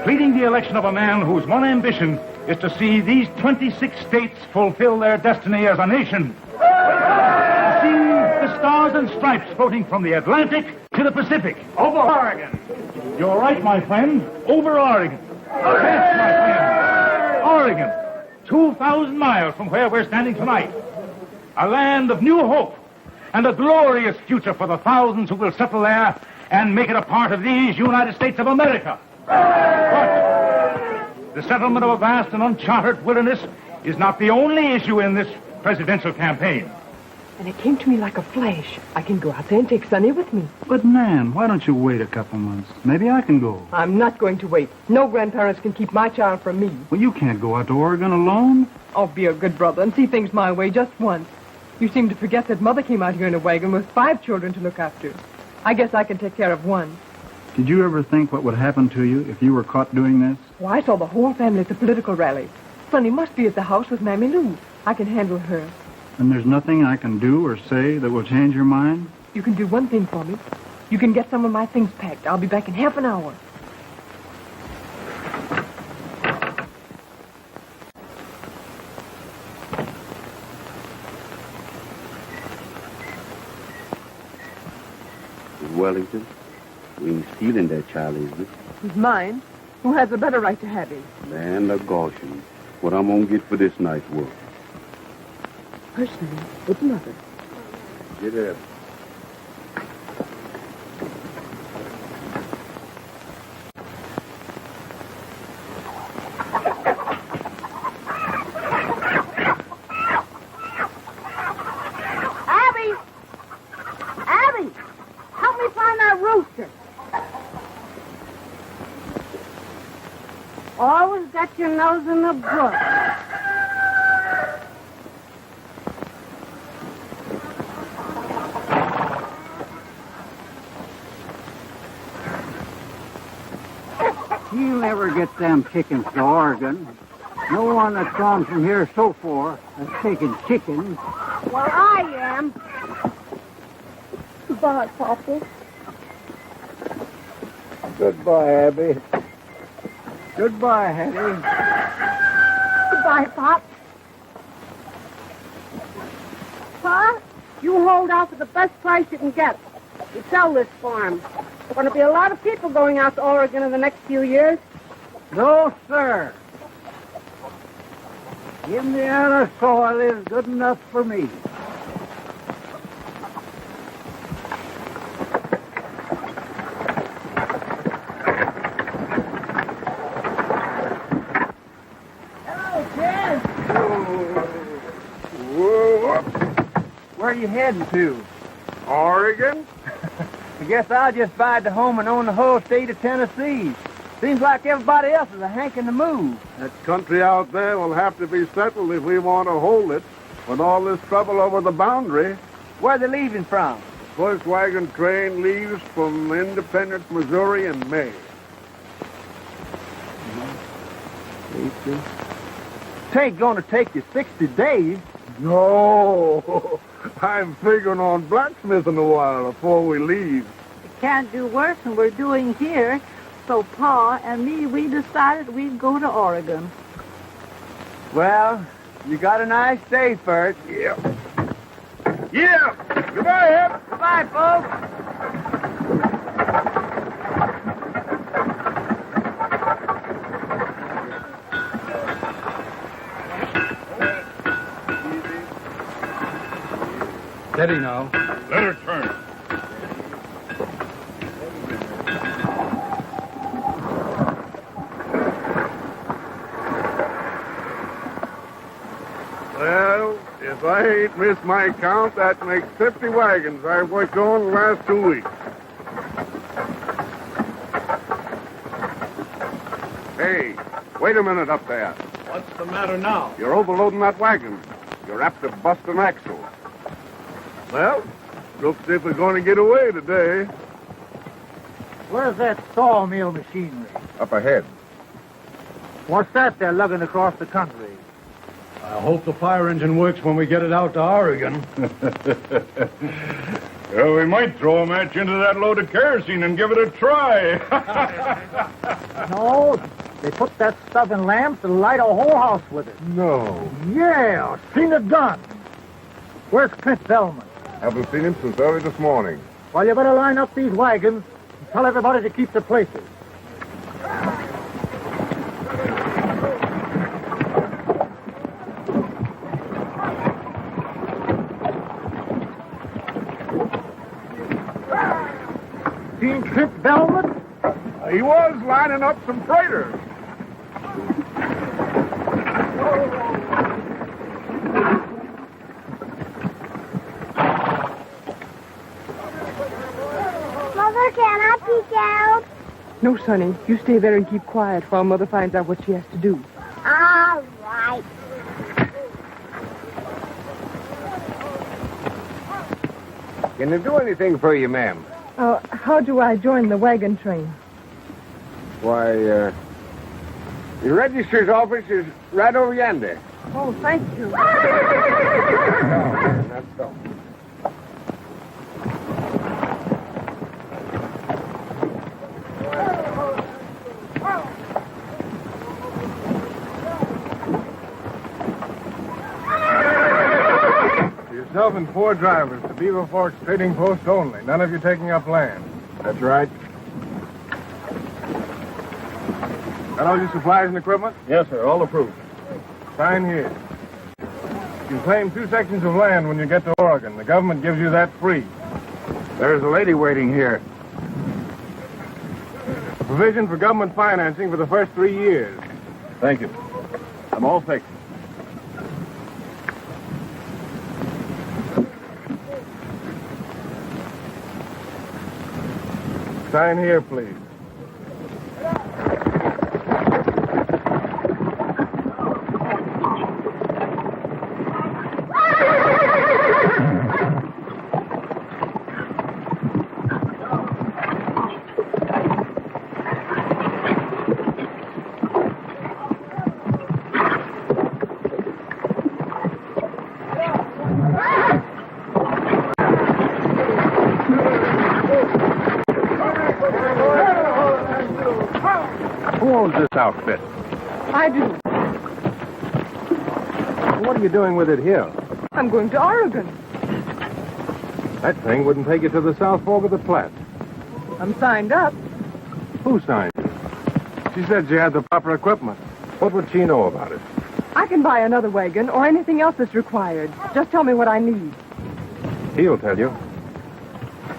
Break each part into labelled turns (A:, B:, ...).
A: pleading the election of a man whose one ambition is to see these 26 states fulfill their destiny as a nation. To see the stars and stripes floating from the Atlantic to the Pacific. Over Oregon. You're right, my friend. Over Oregon. Yes, my friend. Oregon. 2,000 miles from where we're standing tonight. A land of new hope and a glorious future for the thousands who will settle there and make it a part of these United States of America. But the settlement of a vast and uncharted wilderness is not the only issue in this presidential campaign.
B: And it came to me like a flash. I can go out there and take Sonny with me.
C: But, Nan, why don't you wait a couple months? Maybe I can go.
B: I'm not going to wait. No grandparents can keep my child from me.
C: Well, you can't go out to Oregon alone.
B: Oh, be a good brother and see things my way just once. You seem to forget that Mother came out here in a wagon with 5 children to look after. I guess I can take care of one.
C: Did you ever think what would happen to you if you were caught doing this?
B: Well, I saw the whole family at the political rally. Sonny must be at the house with Mammy Lou. I can handle her.
C: And there's nothing I can do or say that will change your mind?
B: You can do one thing for me. You can get some of my things packed. I'll be back in half an hour.
D: Wellington, we ain't stealing that child, is it?
B: He's mine. Who has a better right to have him?
D: Man, the Gaussian. What I'm gonna get for this night's work.
B: Personally, with Mother.
D: Get up.
E: Abby, help me find that rooster. Always got your nose in the book.
F: You'll never get them chickens to Oregon. No one that's gone from here so far has taken chickens.
E: Well, I am. Goodbye, Papa.
F: Goodbye, Abby. Goodbye, Hattie.
E: Goodbye, Pop. Pa, you hold out for the best price you can get. You sell this farm. There's going to be a lot of people going out to Oregon in the next few years.
F: No, sir. Indiana soil is good enough for me.
E: Hello, Ted.
F: Where are you heading to?
G: Oregon?
F: I guess I'll just buy the home and own the whole state of Tennessee. Seems like everybody else is a hanking to move.
G: That country out there will have to be settled if we want to hold it. With all this trouble over the boundary.
F: Where are they leaving from?
G: First wagon train leaves from Independence, Missouri in May.
F: It ain't gonna take you 60 days.
G: No, I'm figuring on blacksmithing a while before we leave.
E: We can't do worse than we're doing here. So Pa and me, we decided we'd go to Oregon.
F: Well, you got a nice day for it.
G: Yeah. Yeah. Goodbye, Ed.
F: Goodbye, folks.
C: Steady now.
A: Let her turn.
G: Well, if I ain't missed my count, that makes 50 wagons I've worked on the last 2 weeks. Hey, wait a minute up there.
A: What's the matter now?
G: You're overloading that wagon. You're apt to bust an axle. Well, looks as if we're going to get away today.
F: Where's that sawmill machinery?
G: Up ahead.
F: What's that they're lugging across the country?
C: I hope the fire engine works when we get it out to Oregon.
A: Well, we might throw a match into that load of kerosene and give it a try.
F: No, They put that stuff in lamps and light a whole house with it.
G: No.
F: Yeah, seen it done. Where's Clint Belmet?
G: Haven't seen him since early this morning.
F: Well, you better line up these wagons and tell everybody to keep their places. Seen Clint Belmet?
G: He was lining up some freighters.
E: Mother, can I peek out?
B: No, Sonny. You stay there and keep quiet while Mother finds out what she has to do.
E: All right.
G: Can I do anything for you, ma'am?
B: How do I join the wagon train?
G: Why, your register's office is right over yonder.
B: Oh, thank you.
G: That's so.
C: Yourself and 4 drivers to Beaver Forks Trading Post only. None of you taking up land.
G: That's right.
C: Got all your supplies and equipment?
G: Yes, sir. All approved.
C: Sign here. You can claim 2 sections of land when you get to Oregon. The government gives you that free.
G: There's a lady waiting here.
C: A provision for government financing for the first 3 years.
G: Thank you. I'm all fixed.
C: Sign here, please.
G: Who owns this outfit?
B: I do.
C: What are you doing with it here?
B: I'm going to Oregon.
C: That thing wouldn't take you to the South Fork of the Platte.
B: I'm signed up.
C: Who signed you? She said she had the proper equipment. What would she know about it?
B: I can buy another wagon or anything else that's required. Just tell me what I need.
C: He'll tell you.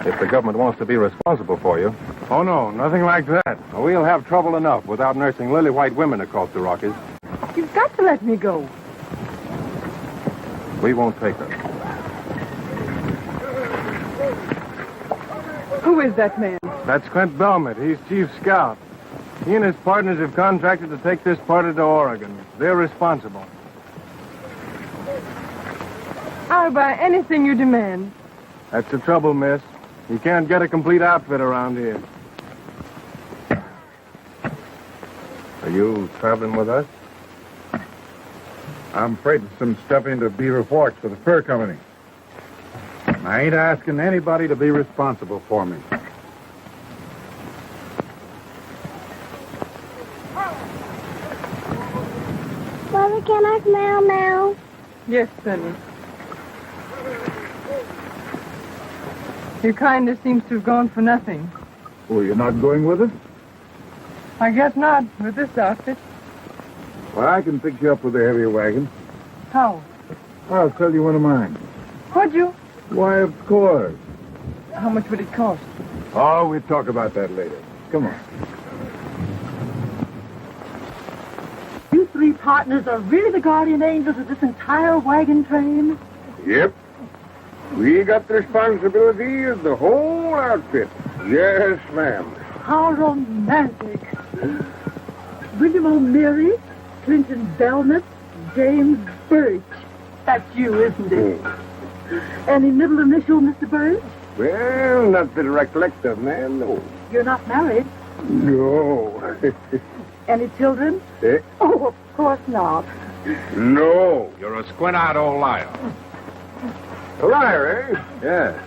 C: If the government wants to be responsible for you. Oh, no, nothing like that. We'll have trouble enough without nursing lily-white women across the Rockies.
B: You've got to let me go.
C: We won't take her.
B: Who is that man?
C: That's Clint Belmet. He's chief scout. He and his partners have contracted to take this party to Oregon. They're responsible.
B: I'll buy anything you demand.
C: That's the trouble, miss. You can't get a complete outfit around here. Are you traveling with us?
G: I'm freighting some stuff into Beaver Forks for the fur company. I ain't asking anybody to be responsible for me.
E: Mother, can I smell now?
B: Yes, Sonny. Your kindness seems to have gone for nothing.
G: Oh, you're not going with us?
B: I guess not, with this outfit.
G: Well, I can fix you up with a heavier wagon.
B: How?
G: I'll sell you one of mine.
B: Would you?
G: Why, of course.
B: How much would it cost?
G: Oh, we'll talk about that later. Come on.
H: You 3 partners are really the guardian angels of this entire wagon train?
G: Yep. We got the responsibility of the whole outfit. Yes, ma'am.
H: How romantic. William O'Meary, Clinton Belmet, James Birch. That's you, isn't it? Any middle initial, Mr. Birch?
G: Well, not that I recollect of, ma'am, no.
H: You're not married?
G: No.
H: Any children?
G: Eh?
H: Oh, of course not.
G: No.
C: You're a squint-eyed old liar.
G: A liar, eh?
C: Yeah.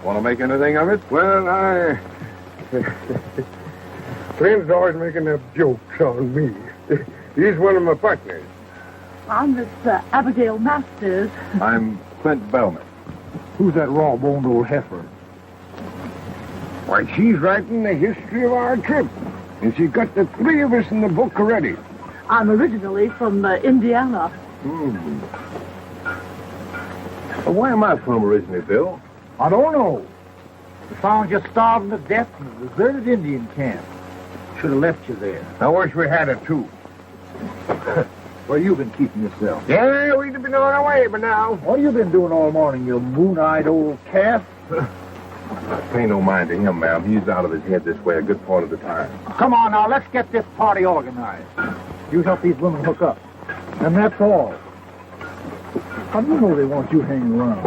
C: Want to make anything of it?
G: Well, Clint's always making up jokes on me. He's one of my partners.
H: I'm Miss Abigail Masters.
C: I'm Clint Belmet.
A: Who's that raw-boned old heifer?
G: Why, she's writing the history of our trip. And she's got the three of us in the book already.
H: I'm originally from Indiana.
C: Well, where am I from originally, Bill?
A: I don't know. We found you starving to death in a deserted Indian camp. Should have left you there.
G: I wish we had it, too.
A: Where you been keeping yourself?
G: Yeah, we'd have been on our way by now.
A: What have you been doing all morning, you moon-eyed old calf?
C: Pay no mind to him, ma'am. He's out of his head this way a good part of the time.
A: Come on now, let's get this party organized. You help these women hook up. And that's all. How do you know they want you hanging around?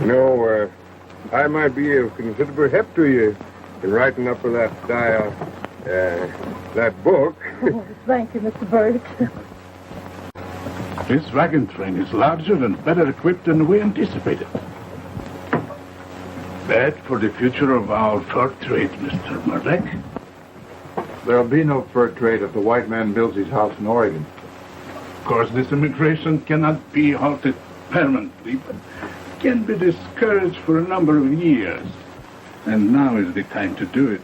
G: No, I might be of considerable help to you in writing up that book.
H: Oh, thank you, Mr. Burt.
I: This wagon train is larger and better equipped than we anticipated. Bad for the future of our fur trade, Mr. Murdoch.
C: There'll be no fur trade if the white man builds his house in Oregon.
I: Of course, this immigration cannot be halted permanently, but can be discouraged for a number of years. And now is the time to do it.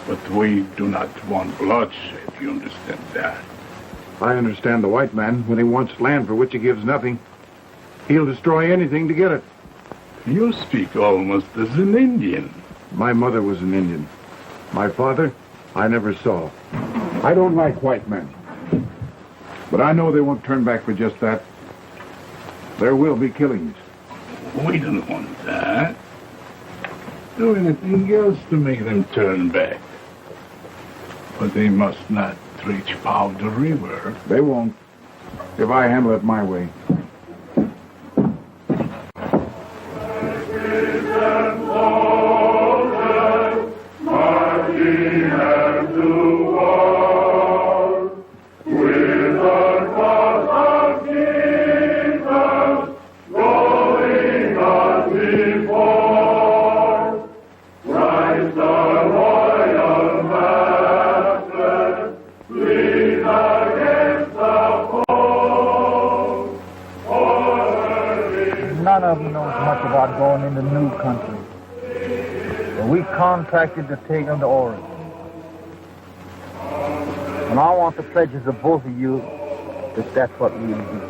I: But we do not want bloodshed, you understand that?
C: I understand the white man. When he wants land for which he gives nothing, he'll destroy anything to get it.
I: You speak almost as an Indian.
C: My mother was an Indian. My father, I never saw. I don't like white men. But I know they won't turn back for just that. There will be killings.
I: We don't want that. Do anything else to make them turn back. But they must not reach Powder River.
C: They won't, if I handle it my way.
A: None of them knows much about going into new country. But we contracted to take them to Oregon. And I want the pledges of both of you that that's what we'll do.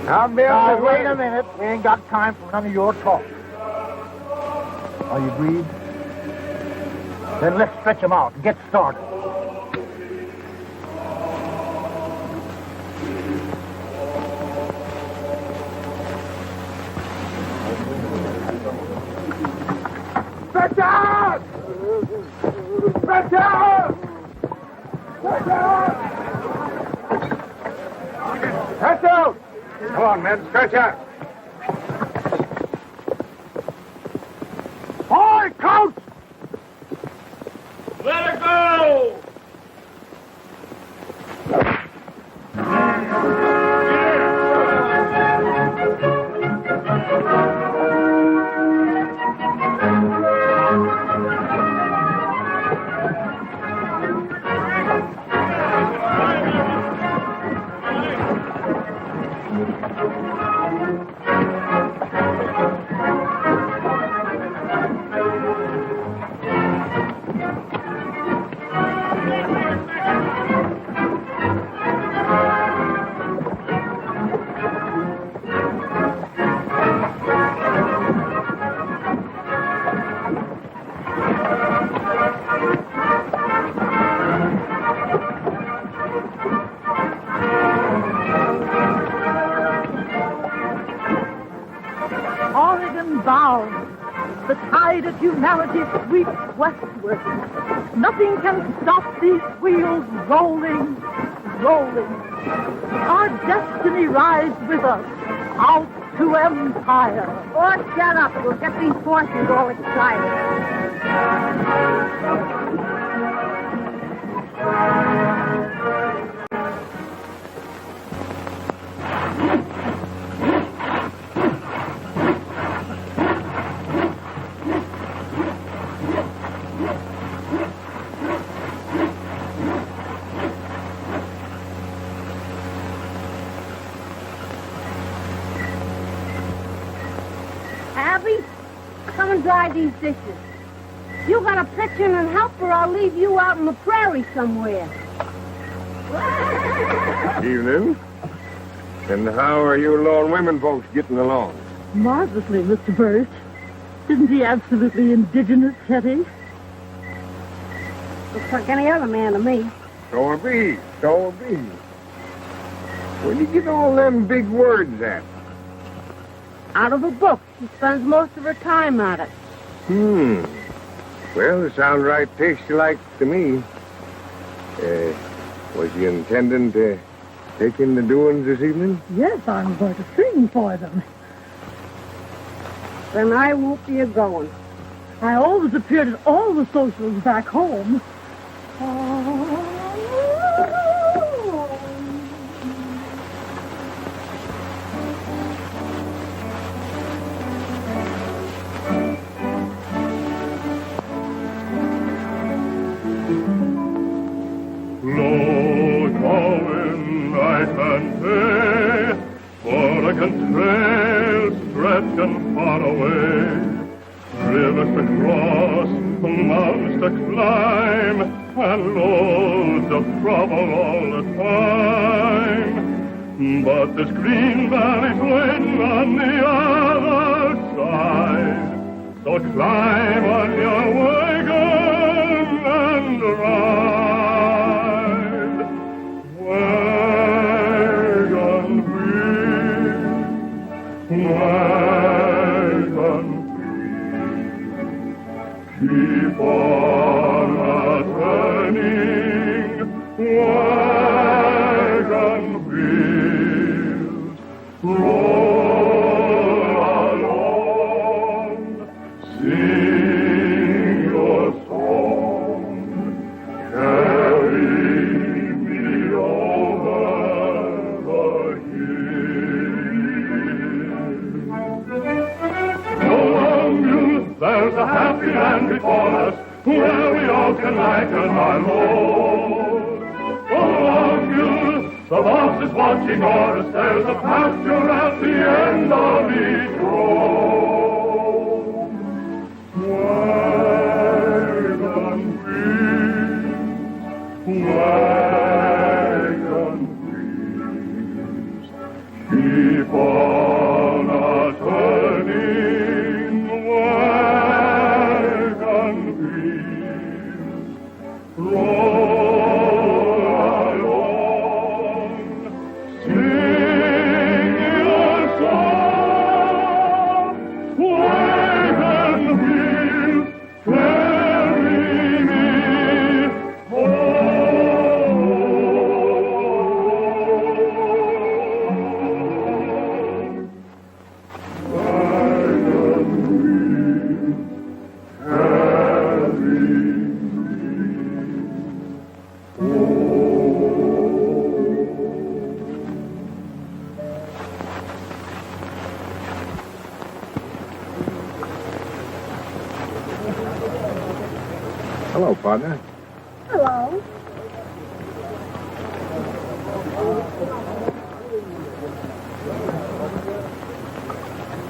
A: Now, wait a minute. We ain't got time for none of your talk. Are you agreed? Then let's stretch them out and get started.
G: Stretch out! Stretch out! Stretch out! Stretch out! Come on, men, stretch out. Boy, coach!
I: Let her go!
H: Oregon bound, the tide of humanity sweeps westward. Nothing can stop these wheels rolling, rolling. Our destiny rides with us out to empire.
E: Oh, shut up. We'll get these horses all excited. Abby. Come and dry these dishes. You gotta pitch in and help, or I'll leave you out in the prairie somewhere.
G: Evening. And how are you lone women folks getting along?
H: Marvelously, Mr. Birch. Isn't he absolutely indigenous, Hetty?
E: Looks like any other man to me.
G: So it be. So it be. Where do you get all them big words at?
E: Out of a book. She spends most of her time at it.
G: Well, it sounds right tasty-like to me. Was you intending to take in the doings this evening?
H: Yes, I'm going to sing for them.
E: Then I won't be a-going.
H: I always appeared at all the socials back home.
J: Trails stretch and far away, rivers to cross, mountains to climb, and loads of trouble all the time. But this green valley's waiting on the other side, so climb on your wagon and ride. Wagon keep on a-turning, wagon wheels, roll along, sing your song, carry me over the hill. There's a happy land before us, where we all can lighten our load. Go along, Bill, the boss is watching o'er us. There's a pasture at the end of each road. Wagon wheels, keep on a-turning.
C: Hello, partner.
E: Hello.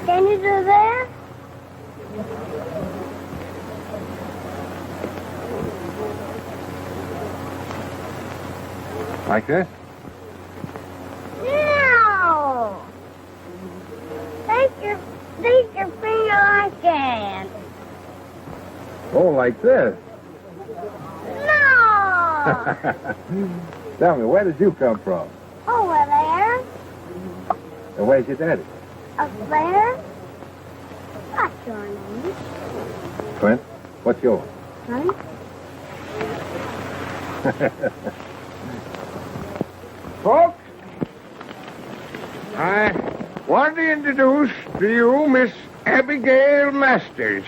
E: Can you do that?
C: Like this?
E: No. Take your finger like that.
C: Oh, like this?
E: No.
C: Tell me, where did you come from?
E: Over there.
C: And where's your daddy?
E: Up there. What's your name?
C: Clint. What's yours?
E: Honey?
G: Folks, I want to introduce to you Miss Abigail Masters,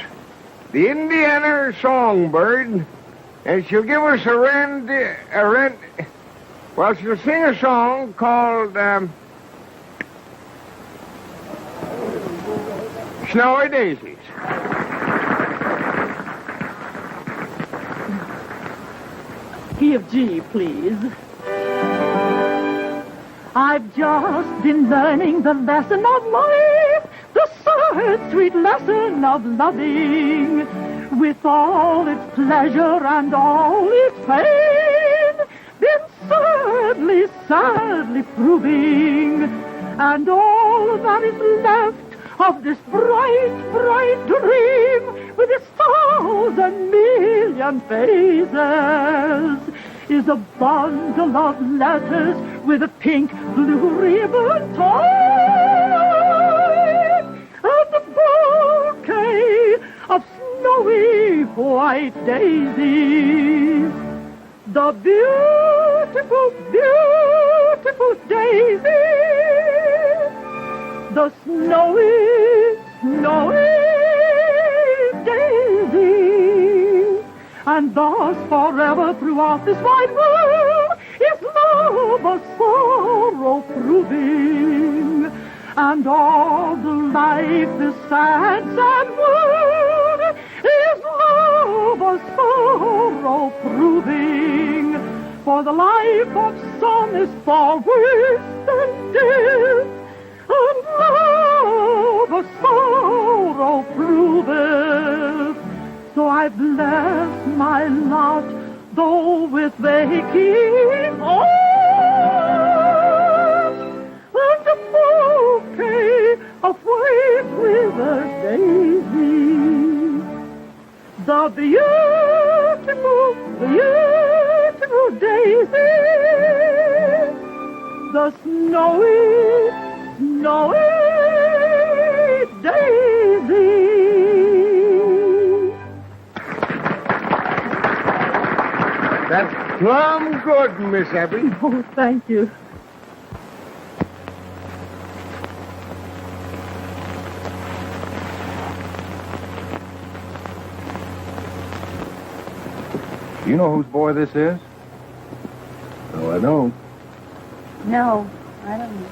G: the Indiana songbird, and she'll give us she'll sing a song called Snowy Daisies.
H: Key of G, please. I've just been learning the lesson of life, the that sweet lesson of loving, with all its pleasure and all its pain, been sadly, sadly proving, and all that is left of this bright, bright dream, with its 1,000,000,000 phases, is a bundle of letters with a pink, blue ribbon tied, and a bouquet of snowy white daisies. The beautiful, beautiful daisies. The snowy, snowy daisies. And thus forever throughout this wide world is love a sorrow proving. And all the life this sad, sad world is love a sorrow proving. For the life of some is far worse than death, and love a sorrow proveth. So I bless my lot, though with aching heart, and a bouquet of white river daisies. The beautiful, beautiful daisies. The snowy, snowy daisies.
G: That's plumb good, Miss Abby.
H: Oh, thank you.
C: You know whose boy this is? No, I don't.
E: No, I don't know.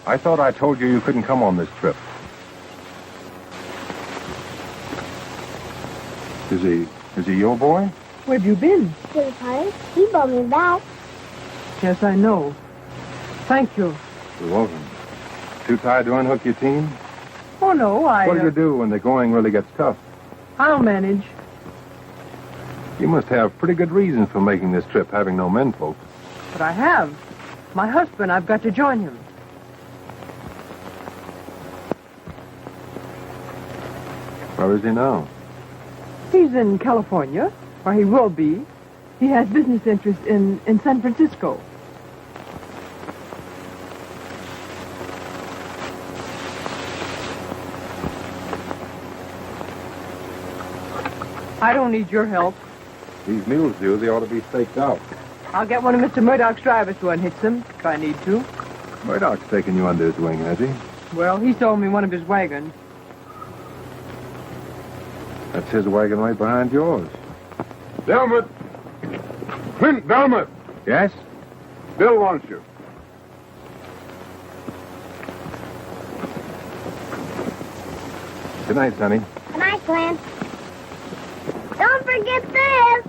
C: I thought I told you couldn't come on this trip. Is he your boy?
B: Where have you been?
K: To the party. He brought me back.
B: Yes, I know. Thank you.
C: You're welcome. Too tired to unhook your team?
B: Oh, no,
C: What do you do when the going really gets tough?
B: I'll manage.
C: You must have pretty good reasons for making this trip, having no menfolk.
B: But I have. My husband, I've got to join him.
C: Where is he now?
B: He's in California, or he will be. He has business interests in San Francisco. I don't need your help.
C: These mules do. They ought to be staked out.
B: I'll get one of Mr. Murdoch's drivers to unhitch them, if I need to.
C: Murdoch's taken you under his wing, has he?
B: Well, he sold me one of his wagons.
C: That's his wagon right behind yours.
G: Belmet! Clint Belmet!
C: Yes?
G: Bill wants you.
C: Good night, Sonny.
K: Good night, Clint. Don't forget this.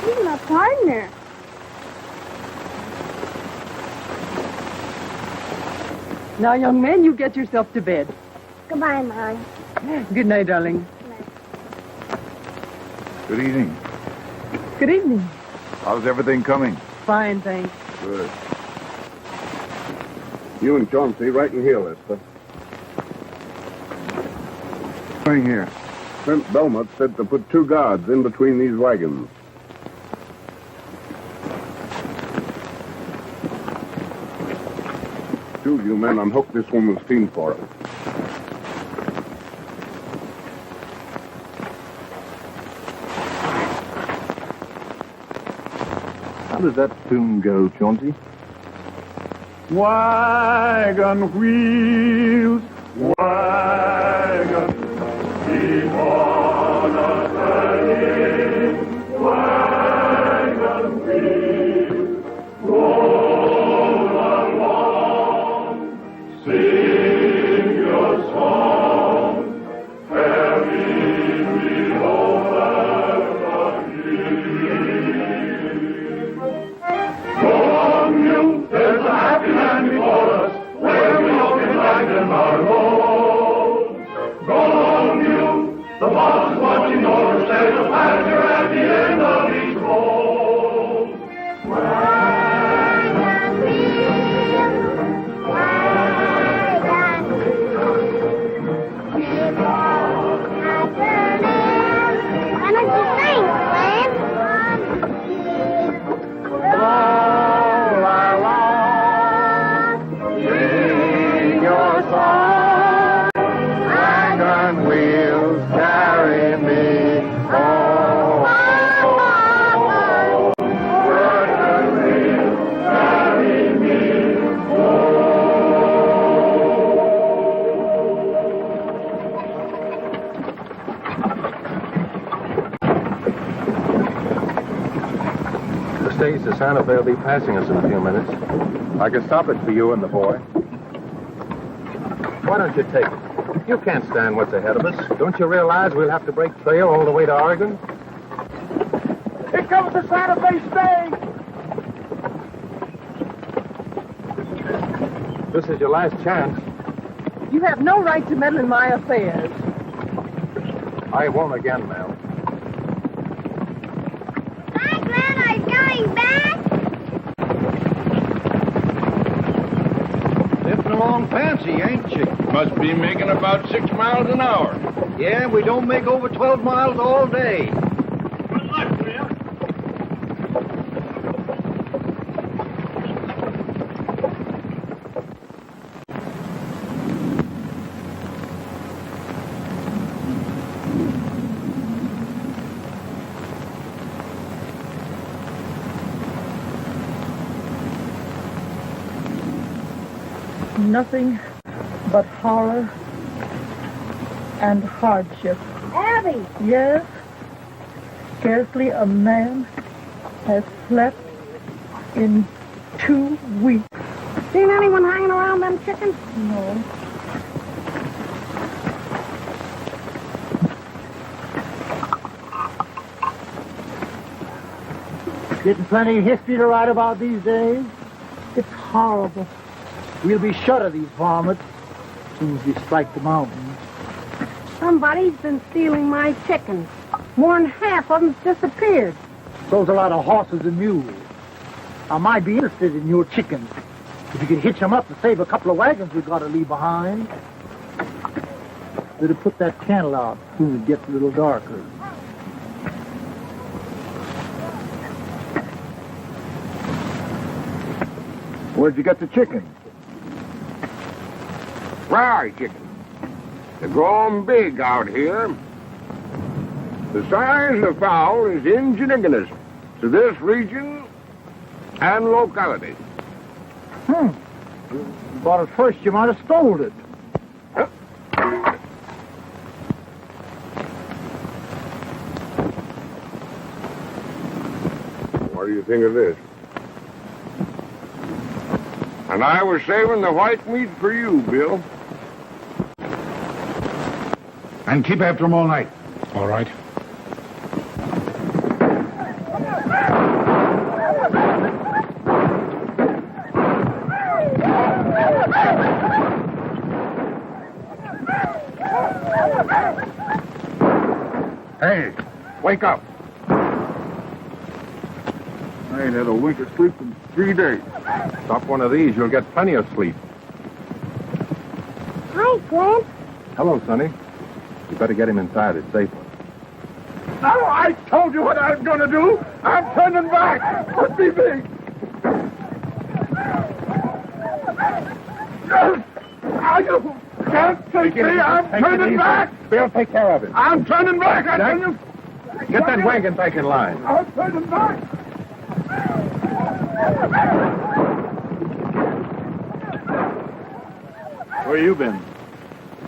K: He's my partner.
B: Now, young man, you get yourself to bed.
K: Goodbye, Mom.
B: Good night, darling.
C: Good evening.
B: Good evening.
C: How's everything coming?
B: Fine, thanks.
C: Good.
G: You and Chauncey right in here, Lester.
C: Coming here.
G: Clint Belmet said to put 2 guards in between these wagons. Two of you men unhook this woman's team for her.
C: How does that tune go, Chauncey?
J: Wagon wheels, wagon, keep on a-turning. Wagon wheels, roll Sing your song, carry me home at the hill. Go on, you, there's a happy land before us, where we all can lighten our loads. Go on, you, the boss is watching over, there's a pasture at the end of each road.
L: The Santa Fe will be passing us in a few minutes. I can stop it for you and the boy. Why don't you take it? You can't stand what's ahead of us. Don't you realize we'll have to break trail all the way to Oregon?
G: Here comes the Santa Fe stage!
L: This is your last chance.
B: You have no right to meddle in my affairs.
L: I won't again, ma'am.
K: Hi, Glenn. Are you going back?
G: Slipping along fancy, ain't you?
C: Must be making about 6 miles an hour.
G: Yeah, we don't make over 12 miles all day.
J: Good luck, Bill.
H: Nothing but horror and hardship.
K: Abby!
H: Yes, scarcely a man has slept in 2 weeks.
E: Seen anyone hanging around them chickens?
H: No.
F: Getting plenty of history to write about these days.
H: It's horrible.
F: We'll be shut of these varmints as soon as we strike the mountains.
E: Somebody's been stealing my chickens. More than half of them's disappeared.
F: So's a lot of horses and mules. I might be interested in your chickens. If you could hitch them up to save a couple of wagons we've got to leave behind. Better put that candle out as soon as it gets a little darker.
C: Where'd you get the chickens?
G: Fry chickens. They're growing big out here. The size of the fowl is indigenous to this region and locality.
F: Thought at first you might have stole it.
G: What do you think of this? And I was saving the white meat for you, Bill.
C: And keep after them all night.
I: All right.
C: Hey, wake up. I ain't had a wink of sleep in 3 days.
L: Stop one of these, you'll get plenty of sleep.
K: Hi, Clint.
L: Hello, Sonny. You better get him inside. It's safer.
C: Now, I told you what I was going to do. I'm turning back. Put me big. You can't take me. I'm turning back.
L: Bill, take care of him.
C: I'm turning back. I tell you.
L: Get that wagon back in line.
C: I'm turning back.
M: Where you been?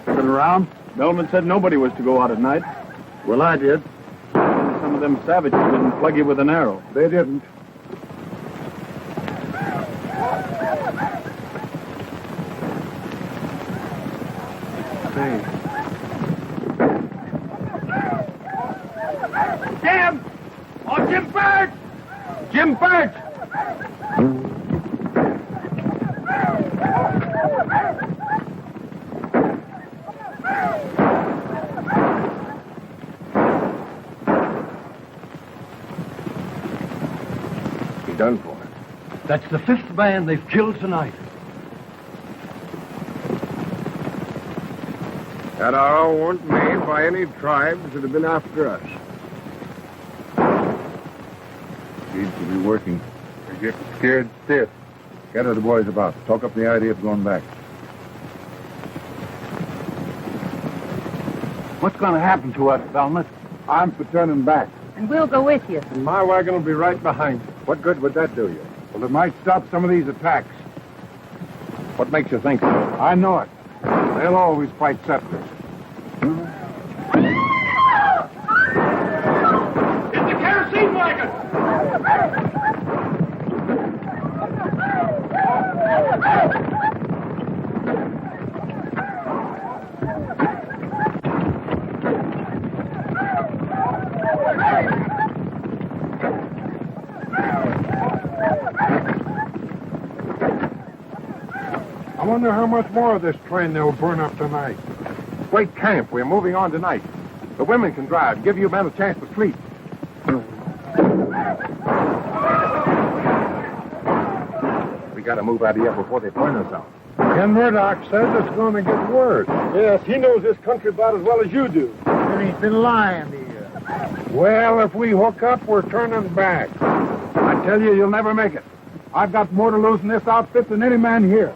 M: Been around? Belmet said nobody was to go out at night.
C: Well, I did.
M: Some of them savages didn't plug you with an arrow.
C: They didn't.
L: say.
G: Jim! Oh, Jim Birch! Jim Birch!
L: He's done for.
N: That's the 5th man they've killed tonight.
G: That arrow weren't made by any tribes that have been after us.
C: Seems to be working. They're getting scared stiff. Gather the boys about. Talk up the idea of going back.
N: What's going to happen to us, Belmet?
C: I'm for turning back.
E: And we'll go with you.
C: And my wagon will be right behind you. What good would that do you? Well, it might stop some of these attacks.
L: What makes you think so?
C: I know it. They'll always fight settlers.
J: It's the kerosene wagon!
C: I wonder how much more of this train they'll burn up tonight.
L: Break camp. We're moving on tonight. The women can drive. Give you men a chance to sleep. We gotta move out of here before they burn us out.
C: Ken Murdoch says it's going to get worse.
M: Yes, he knows this country about as well as you do.
F: And he's been lying to you.
C: Well, if we hook up, we're turning back. I tell you, you'll never make it. I've got more to lose in this outfit than any man here.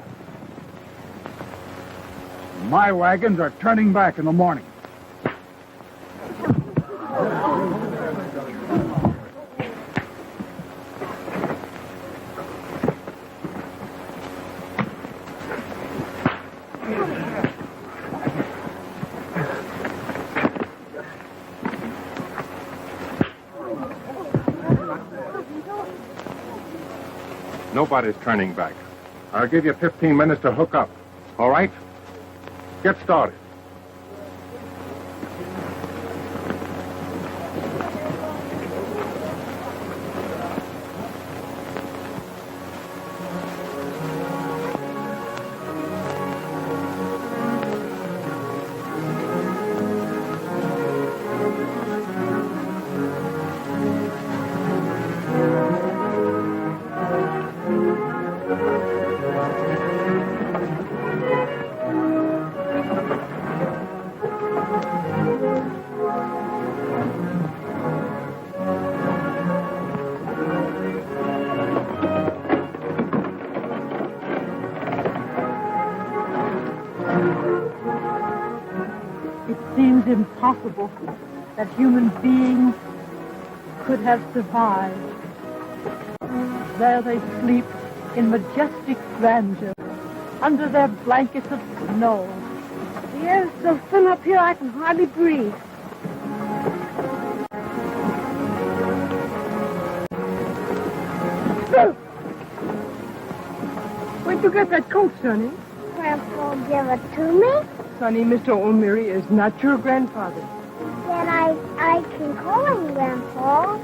C: My wagons are turning back in the morning.
L: Nobody's turning back. I'll give you 15 minutes to hook up. All right? Get started.
H: Impossible that human beings could have survived. There they sleep in majestic grandeur under their blankets of snow.
E: The air's so thin up here I can hardly breathe.
B: Where'd you get that coat, Sonny?
K: Grandpa give it to me.
B: Sonny, Mr. O'Meary is not your grandfather.
K: Then I can call him Grandpa.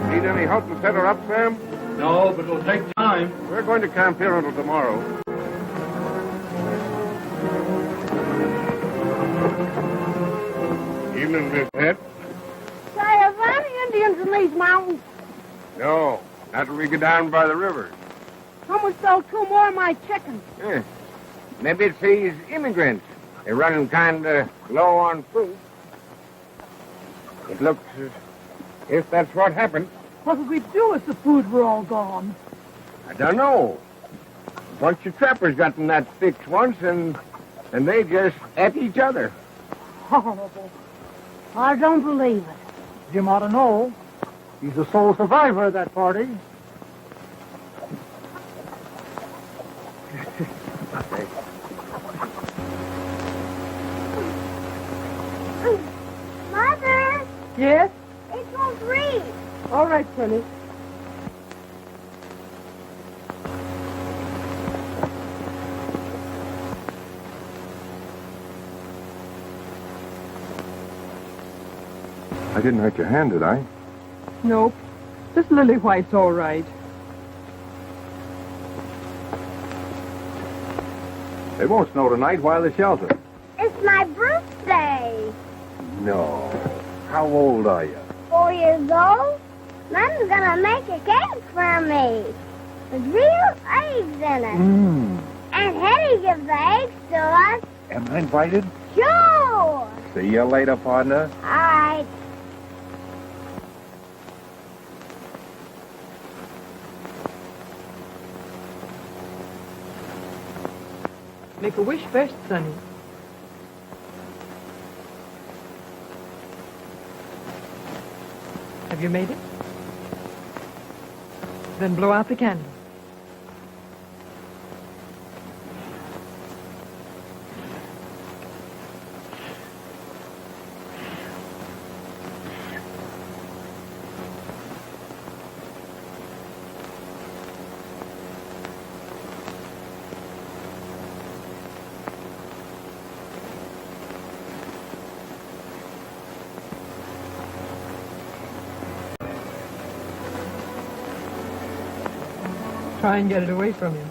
G: Need any help to set her up, Sam?
M: No, but it'll take time.
G: We're going to camp here until tomorrow. Evening, Miss Head.
E: Say, are there any Indians in these mountains?
G: No, not till we get down by the river.
E: Someone stole 2 more of my chickens.
G: Yeah. Maybe it's these immigrants. They're running kind of low on food. It looks as if that's what happened.
H: What will we do if the food were all gone?
G: I don't know. A bunch of trappers got in that fix once, and they just ate each other.
H: Horrible.
E: I don't believe it.
F: Jim ought to know. He's the sole survivor of that party.
K: Mother,
B: Yes?
K: it won't read.
B: All right, Sonny.
L: didn't hurt your hand, did I?
B: Nope. This lily white's all right.
L: It won't snow tonight while the shelter.
K: It's my birthday.
L: No. How old are you?
K: 4 years old. Mom's gonna make a cake for me with real eggs in it. And Hetty gives the eggs to us.
L: Am I invited?
K: Sure.
L: See you later, partner.
K: All right.
B: Make a wish first, Sonny. Have you made it? Then blow out the candle. Try and get it away from him.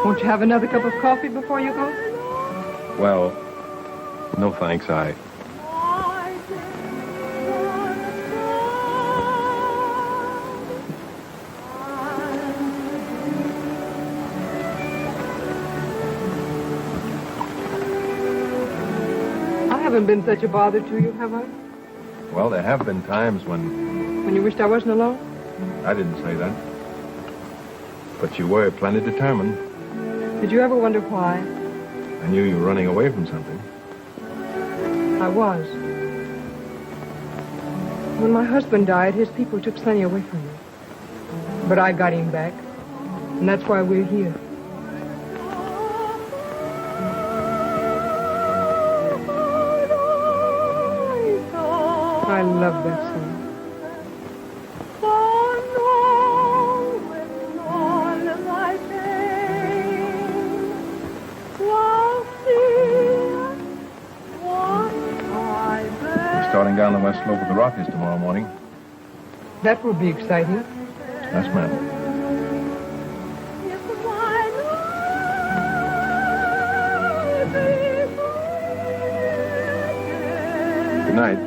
B: Won't you have another cup of coffee before you go?
L: Well, no thanks, I
B: haven't been such a bother to you, have I?
L: Well, there have been times when...
B: When you wished I wasn't alone?
L: I didn't say that. But you were plenty determined.
B: Did you ever wonder why?
L: I knew you were running away from something.
B: I was. When my husband died, his people took Sonny away from me. But I got him back. And that's why we're here. I love that song.
L: Starting down the west slope of the Rockies tomorrow morning.
B: That will be exciting.
L: Yes, ma'am. Good night.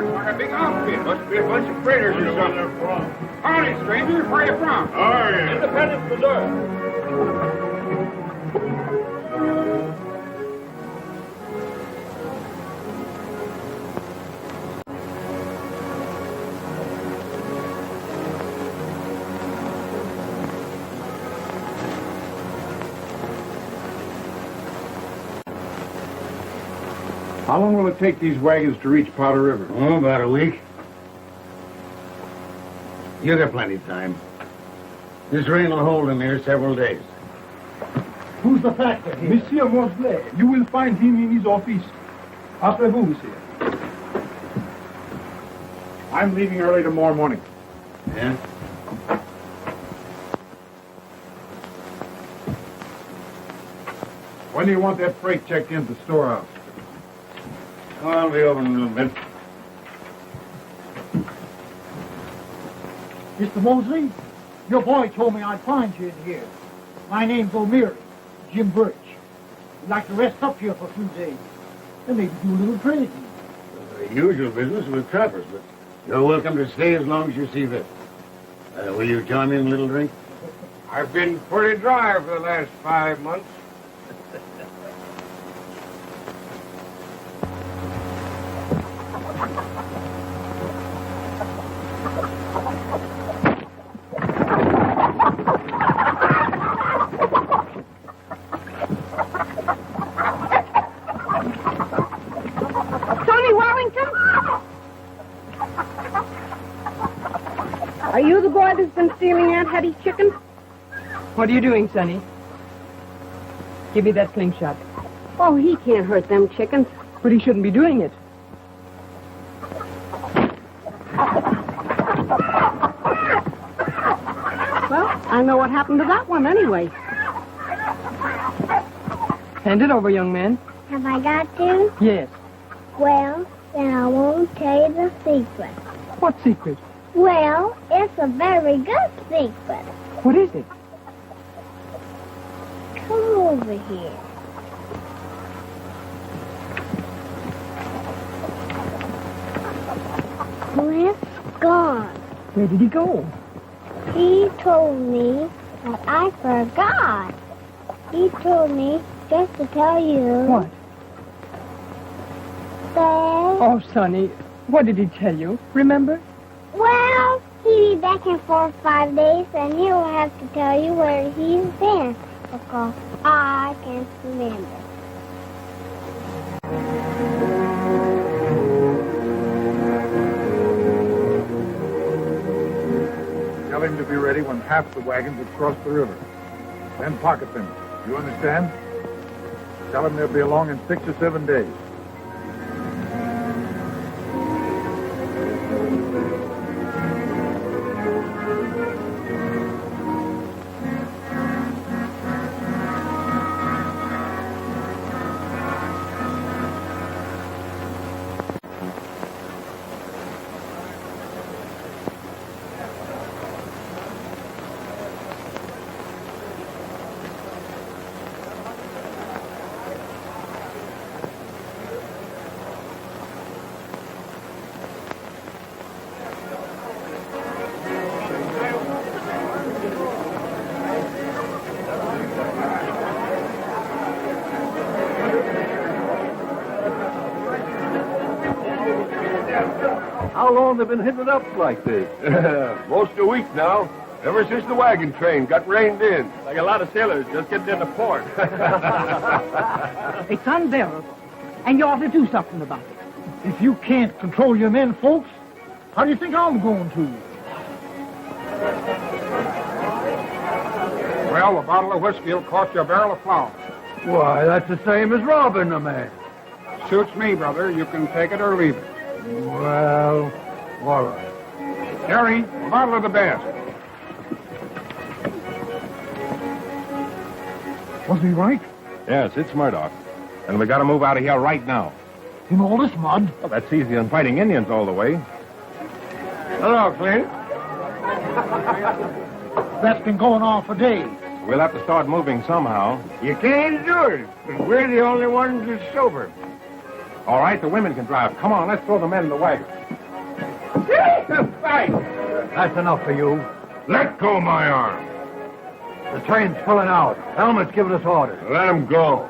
G: Looks like a big outfit. Must be a bunch of freighters or something. Howdy, stranger. Where you from? Independence, Missouri.
C: How long will it take these wagons to reach Powder River?
N: Oh, about a week. You got plenty of time. This rain will hold him here several days.
O: Who's the factor here? Monsieur Mosley. You will find him in his office. Après vous, monsieur.
C: I'm leaving early tomorrow morning.
N: Yeah?
C: When do you want that freight checked into the storehouse?
N: Oh, I'll be over in a little bit.
O: Mr. Mosley, your boy told me I'd find you in here. My name's O'Meary, Jim Birch. We'd like to rest up here for a few days. And maybe do a little trading.
N: The usual business with trappers, but you're welcome to stay as long as you see fit. Will you join me in a little drink?
G: I've been pretty dry for the last 5 months.
E: Are you the boy that's been stealing Aunt Hetty's chicken?
B: What are you doing, Sonny? Give me that slingshot.
E: Oh, he can't hurt them chickens.
B: But he shouldn't be doing it.
E: Well, I know what happened to that one anyway.
B: Hand it over, young man.
K: Have I got to?
B: Yes.
K: Well, then I won't tell you the secret.
B: What secret?
K: Well, it's a very good secret.
B: What is it?
K: Come over here. Clint's gone.
B: Where did he go?
K: He told me, but I forgot. He told me just to tell you.
B: What?
K: That...
B: Oh, Sonny, what did he tell you? Remember?
K: Well, he'll be back in 4 or 5 days, and he'll have to tell you where he's been, because I can't remember.
C: Tell him to be ready when half the wagons have crossed the river. Then pocket them. You understand? Tell him they'll be along in 6 or 7 days.
M: How long have they been hitting it up like this?
G: Most a week now. Ever since the wagon train got reined in.
M: Like a lot of sailors just getting into port.
O: It's unbearable. And you ought to do something about it. If you can't control your men, folks, how do you think I'm going to?
G: Well, a bottle of whiskey will cost you a barrel of flour.
N: Why, that's the same as robbing a man.
G: Suits me, brother. You can take it or leave it.
N: Well, all right.
G: Harry, a bottle of the best.
C: Was he right?
L: Yes, it's Murdoch. And we gotta move out of here right now.
O: In all this mud?
L: Well, that's easier than fighting Indians all the way.
G: Hello, Clint.
O: That's been going on for days.
L: We'll have to start moving somehow.
G: You can't do it, but we're the only ones that's sober.
L: All right, the women can drive. Come on, let's throw the men in the wagon.
G: to fight.
M: That's enough for you.
G: Let go my arm.
M: The train's pulling out. Belmet's giving us orders.
G: Let him go.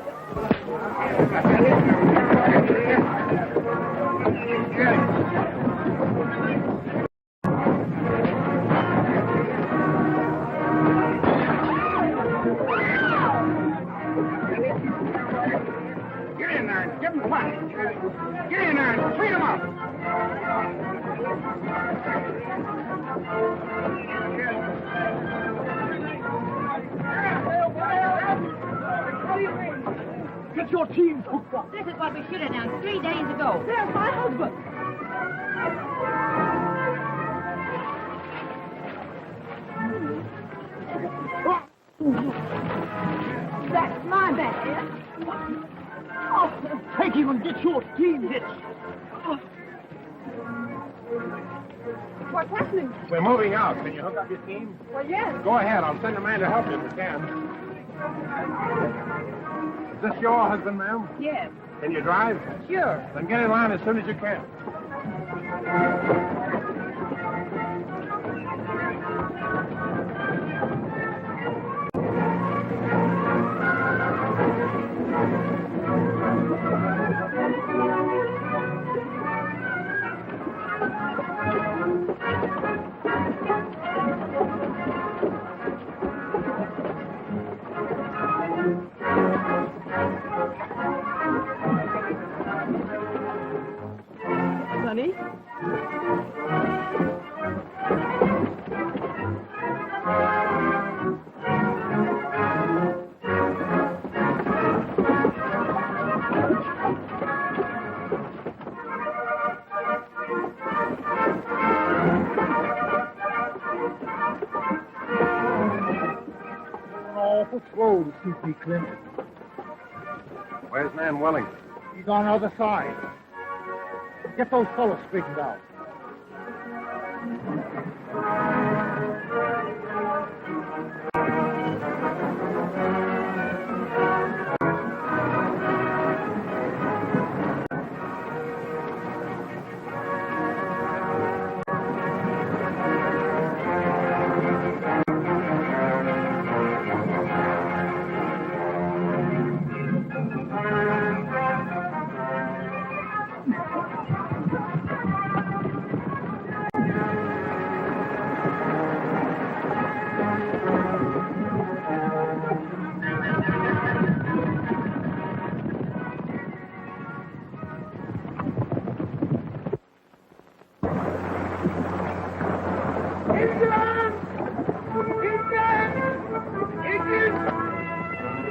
P: Get in there and give him fight. Get in there and clean him up.
O: Get your teams hooked up.
Q: This is what we should have done 3 days ago.
O: There's my husband.
Q: That's my bad.
O: Oh, take him and get your team hitched.
Q: What's happening?
L: We're moving out. Can you hook up your team?
Q: Well, yes.
L: Go ahead. I'll send a man to help you if we can. Is this your husband, ma'am?
Q: Yes.
L: Can you drive?
Q: Sure.
L: Then get in line as soon as you can.
B: Sonny?
O: Awful slow to suit me, Clint.
L: Where's man Wellington?
O: He's on the other side. Get those fellows straightened out.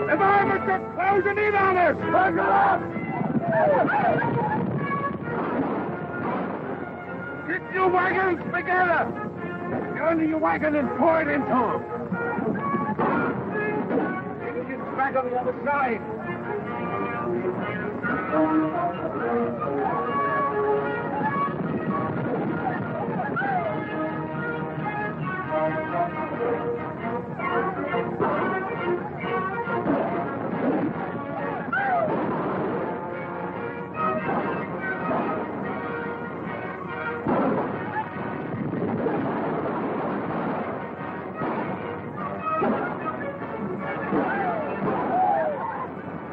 P: The varmints are closing in on us! Buckle up! Get your wagons together! Get under your wagon and pour it into them! Get back on the other side!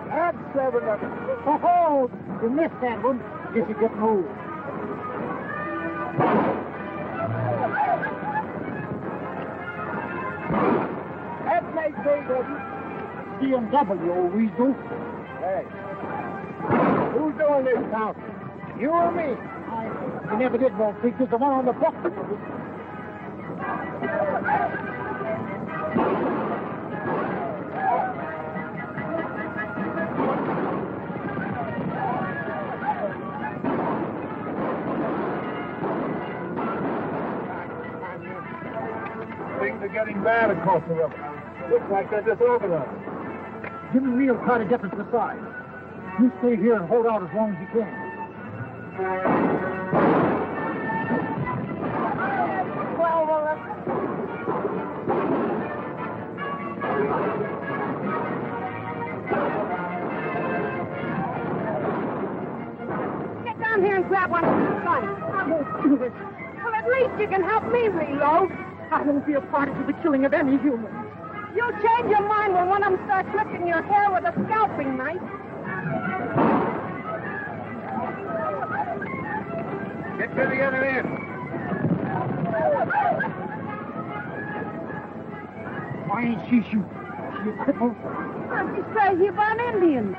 O: That's 7 of them. Oh, you missed that one. Guess you're getting old. That's nice, baby. BMW, old weasel. Hey. Who's doing this counting? You or me? You never did wrong, Peaches. The one on the book.
L: Things are getting bad across the river. Looks like they're disorganized.
O: Jimmy Real tried to get us the side. You stay here and hold out as long as you can.
E: Get down here and grab one of the guns. I won't do this. Well, let At least you can help me reload.
H: I won't be a party to the killing of any humans.
E: You'll change your mind when one of them starts flicking your hair with a scalping knife.
P: Get to the other end.
O: Why ain't she shooting? She a cripple?
E: She's crazy about Indians.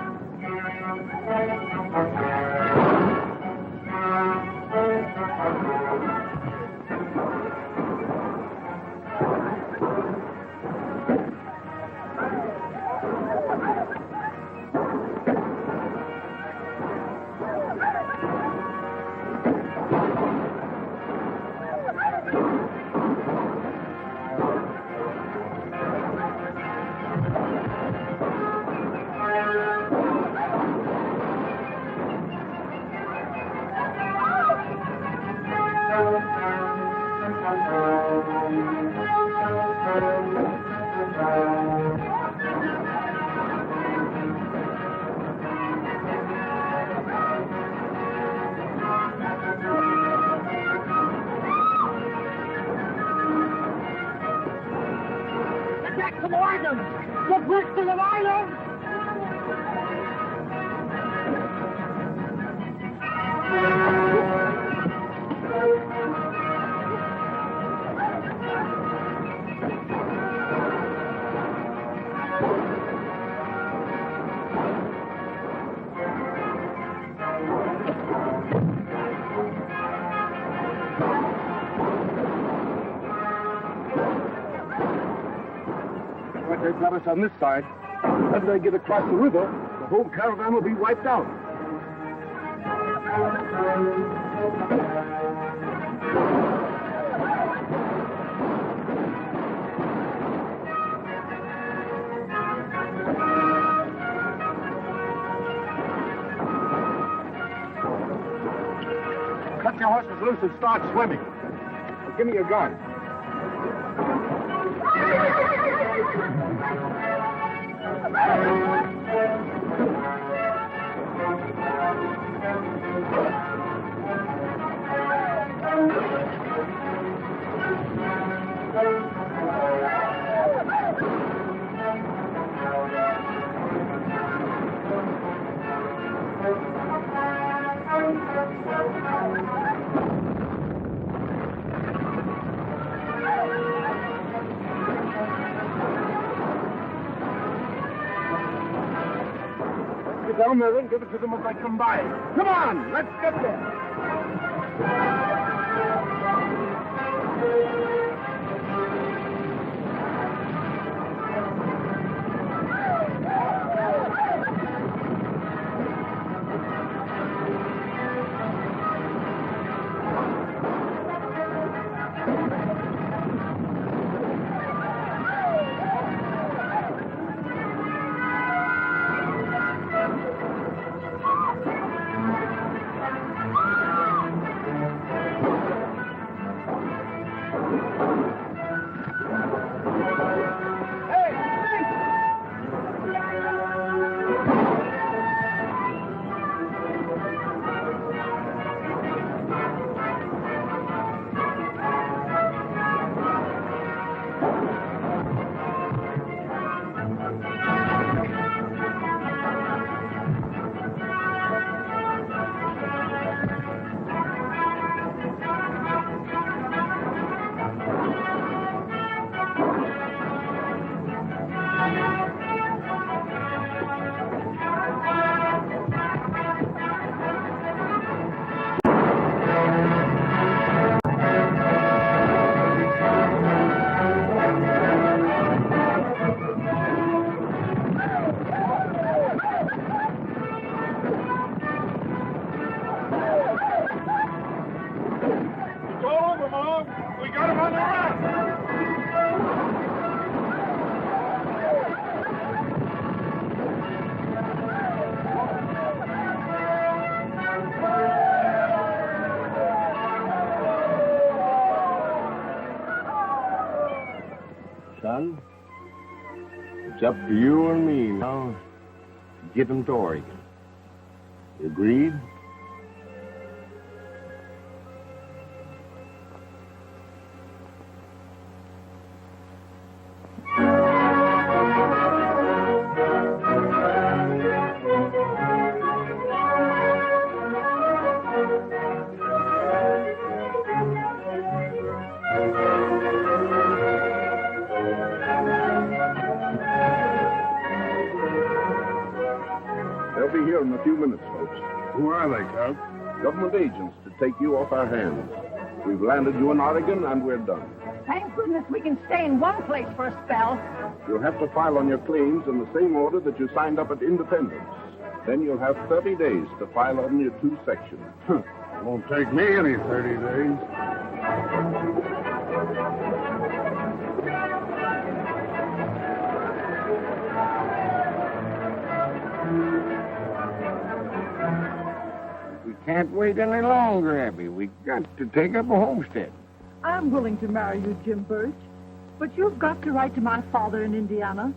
O: Back to the wagon! Get back to the wagon!
M: What they've got us on this side. If they get across the river, the whole caravan will be wiped out. Cut your horses loose and start swimming. Now, give me your gun. Get down there and give it to them as they come by. Come on, let's get there.
D: Son, it's up to you and me now to get them to Oregon. You agreed?
C: They'll be here in a few minutes, folks.
M: Who are they, Count?
C: Government agents to take you off our hands. We've landed you in Oregon, and we're done.
Q: Thank goodness we can stay in one place for a spell.
C: You'll have to file on your claims in the same order that you signed up at Independence. Then you'll have 30 days to file on your 2 sections.
M: Won't take me any 30 days.
G: We can't wait any longer, Abby. We got to take up a homestead.
H: I'm willing to marry you, Jim Birch, but you've got to write to my father in Indiana.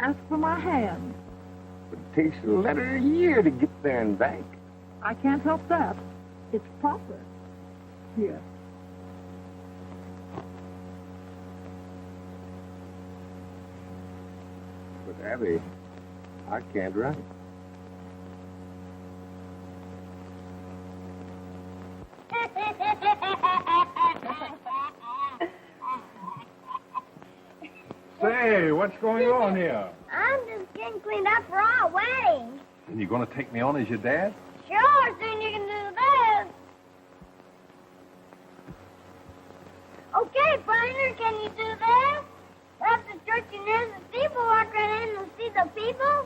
H: Ask for my hand.
G: It takes a letter a year to get there and back.
H: I can't help that. It's proper. Here.
G: But, Abby, I can't write.
L: Say, what's going on here?
K: I'm just getting cleaned up for our wedding.
L: And you going to take me on as your dad?
K: Sure, soon you can do this. Okay, partner, can you do this? Up the church and there's the people, walk right in and see the people.